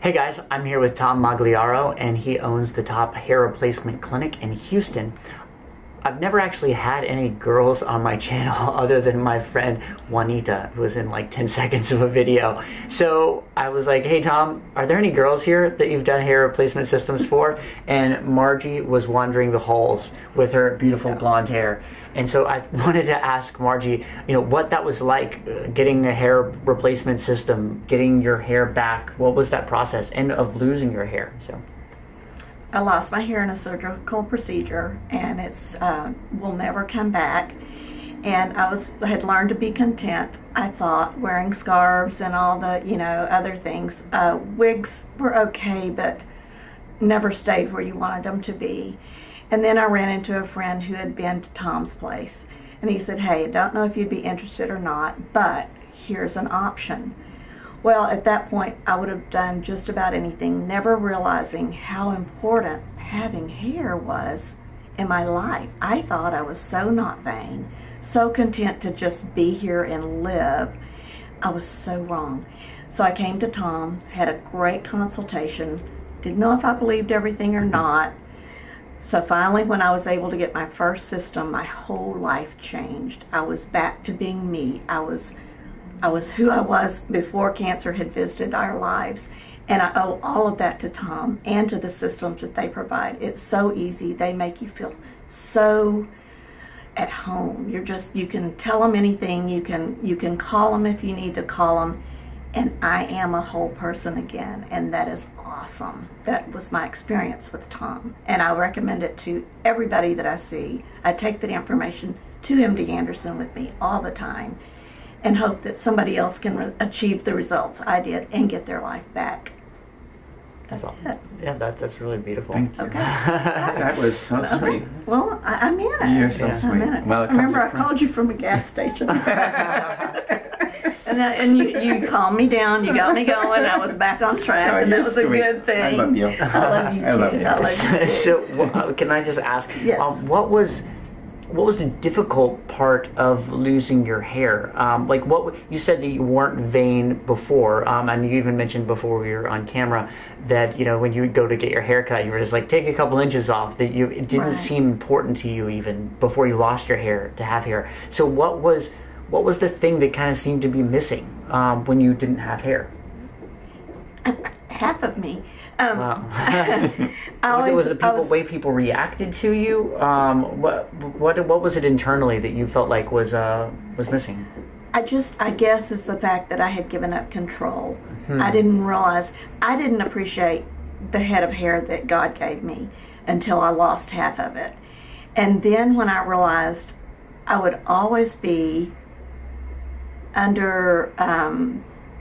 Hey guys, I'm here with Tom Magliaro, and he owns the Top Hair Replacement Clinic in Houston. I've never actually had any girls on my channel other than my friend Juanita, who was in like 10 seconds of a video. So I was like, hey Tom, are there any girls here that you've done hair replacement systems for? And Margie was wandering the halls with her beautiful blonde hair. And so I wanted to ask Margie, what that was like, getting a hair replacement system, getting your hair back. What was that process, and of losing your hair? So I lost my hair in a surgical procedure, and it's will never come back. And I had learned to be content, I thought, wearing scarves and all the other things. Wigs were okay, but never stayed where you wanted them to be. And then I ran into a friend who had been to Tom's place, and he said, hey, I don't know if you'd be interested or not, but here's an option. Well, at that point, I would have done just about anything, never realizing how important having hair was in my life. I thought I was so not vain, so content to just be here and live. I was so wrong. So I came to Tom's, had a great consultation, didn't know if I believed everything or not. So finally, when I was able to get my first system, my whole life changed. I was back to being me. I was who I was before cancer had visited our lives. And I owe all of that to Tom and to the systems that they provide. It's so easy. They make you feel so at home. You can tell them anything. You can call them if you need to call them. And I am a whole person again. And that is awesome. That was my experience with Tom. And I recommend it to everybody that I see. I take that information to MD Anderson with me all the time, and hope that somebody else can achieve the results I did and get their life back. That's it. Yeah, that's really beautiful. Thank you. Okay. That was so sweet. Well, I mean it. You're so sweet. I mean it. Well, I remember I called you from a gas station. and you calmed me down, you got me going, I was back on track, and that was a good thing. I love you. I love you too. I love you. I love you too. So can I just ask, Yes. what was the difficult part of losing your hair? Like you said that you weren't vain before, and you even mentioned before we were on camera that when you would go to get your hair cut, you were just like, take a couple inches off. That it didn't Right. seem important to you even before you lost your hair to have hair. So what was the thing that kind of seemed to be missing when you didn't have hair? Half of me. Wow. Was it the way people reacted to you? What was it internally that you felt like was missing? I guess it's the fact that I had given up control. I didn't appreciate the head of hair that God gave me until I lost half of it. And then when I realized I would always be under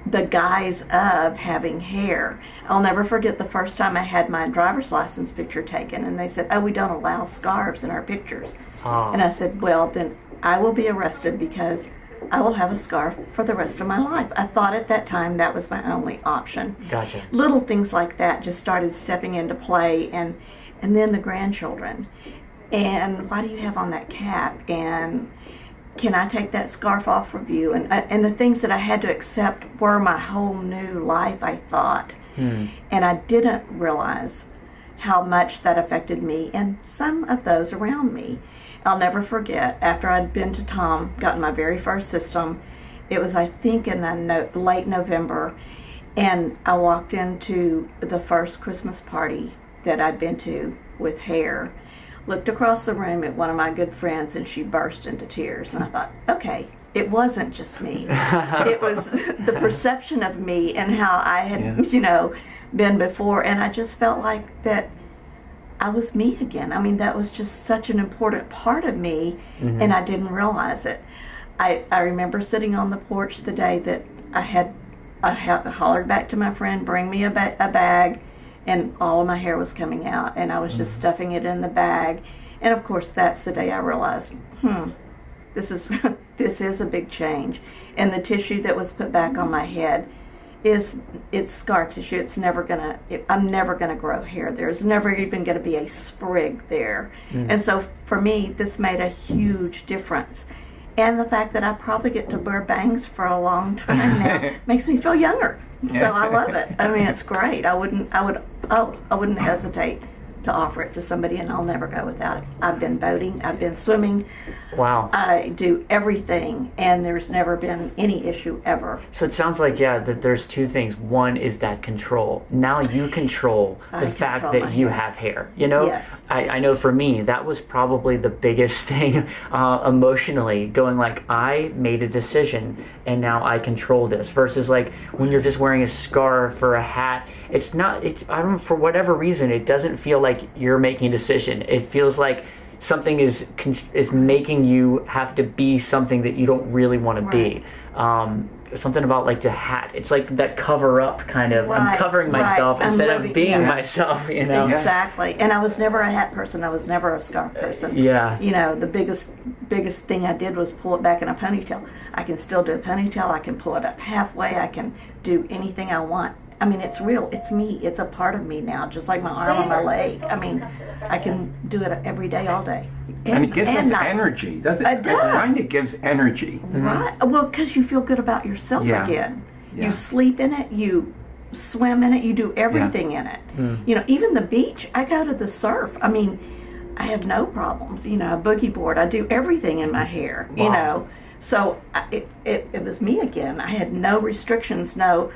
the guise of having hair. I'll never forget the first time I had my driver's license picture taken, and they said, oh, we don't allow scarves in our pictures. And I said, well, then I will be arrested because I will have a scarf for the rest of my life. I thought at that time that was my only option. Gotcha. Little things like that just started stepping into play, and then the grandchildren. And why do you have on that cap? And can I take that scarf off of you? And the things that I had to accept were my whole new life, I thought. And I didn't realize how much that affected me and some of those around me. I'll never forget, after I'd been to Tom, gotten my very first system, it was, I think, in the late November, and I walked into the first Christmas party that I'd been to with hair, looked across the room at one of my good friends, and she burst into tears. And I thought, okay, it wasn't just me. It was the perception of me and how I had, been before. And I just felt like that I was me again. I mean, that was just such an important part of me, and I didn't realize it. I remember sitting on the porch the day that I hollered back to my friend, bring me a bag, and all of my hair was coming out, and I was just stuffing it in the bag. And of course, that's the day I realized, this is a big change. And the tissue that was put back on my head it's scar tissue. It's never gonna, I'm never gonna grow hair. There's never even gonna be a sprig there. And so for me, this made a huge difference. And the fact that I probably get to wear bangs for a long time now makes me feel younger. So I love it. I mean, it's great. I wouldn't hesitate to offer it to somebody, and I'll never go without it. I've been boating, I've been swimming. Wow. I do everything, and there's never been any issue ever. So it sounds like, yeah, that there's two things. One is that control. Now you control the fact that you have hair. You know, Yes. I know for me, that was probably the biggest thing emotionally, going like, I made a decision and now I control this, versus like when you're just wearing a scarf or a hat, it's not, I don't know, for whatever reason, it doesn't feel like you're making a decision. It feels like something is making you have to be something that you don't really want to be. Something about like the hat. It's like that cover up kind of. I'm Right, covering myself right. instead I'm of living- being yeah. myself, you know? Exactly. And I was never a hat person. I was never a scarf person. Yeah. You know, the biggest thing I did was pull it back in a ponytail. I can still do a ponytail. I can pull it up halfway. I can do anything I want. I mean, it's real. It's me. It's a part of me now, just like my arm and my leg. I mean, I can do it every day, all day. And it gives us night. energy, doesn't It it? does. I find it gives energy. Right. Well, because you feel good about yourself Yeah. again. Yeah. You sleep in it. You swim in it. You do everything in it. You know, even the beach. I go to the surf. I mean, I have no problems. You know, a boogie board. I do everything in my hair. You Wow. know, so it was me again. I had no restrictions. No,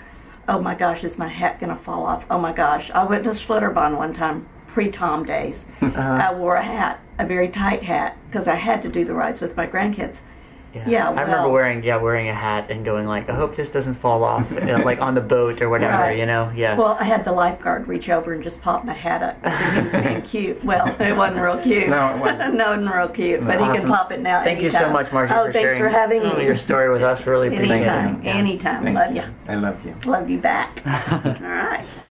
oh my gosh, is my hat gonna fall off? Oh my gosh, I went to Schlitterbahn one time, pre-Tom days. I wore a hat, a very tight hat, because I had to do the rides with my grandkids. Yeah, I remember wearing a hat and going like, I hope this doesn't fall off, like on the boat or whatever, Right. you know? Yeah. Well, I had the lifeguard reach over and just pop my hat up because he was being cute. Well, it wasn't real cute. No, it wasn't. No, it wasn't real cute, but he Awesome. can pop it now. Thank you so anytime. much, Margie, Oh, for thanks sharing for having me. your story with us. Really appreciate Anytime, it. Yeah. anytime. Thank Love you. you. I love you. Love you back. All right.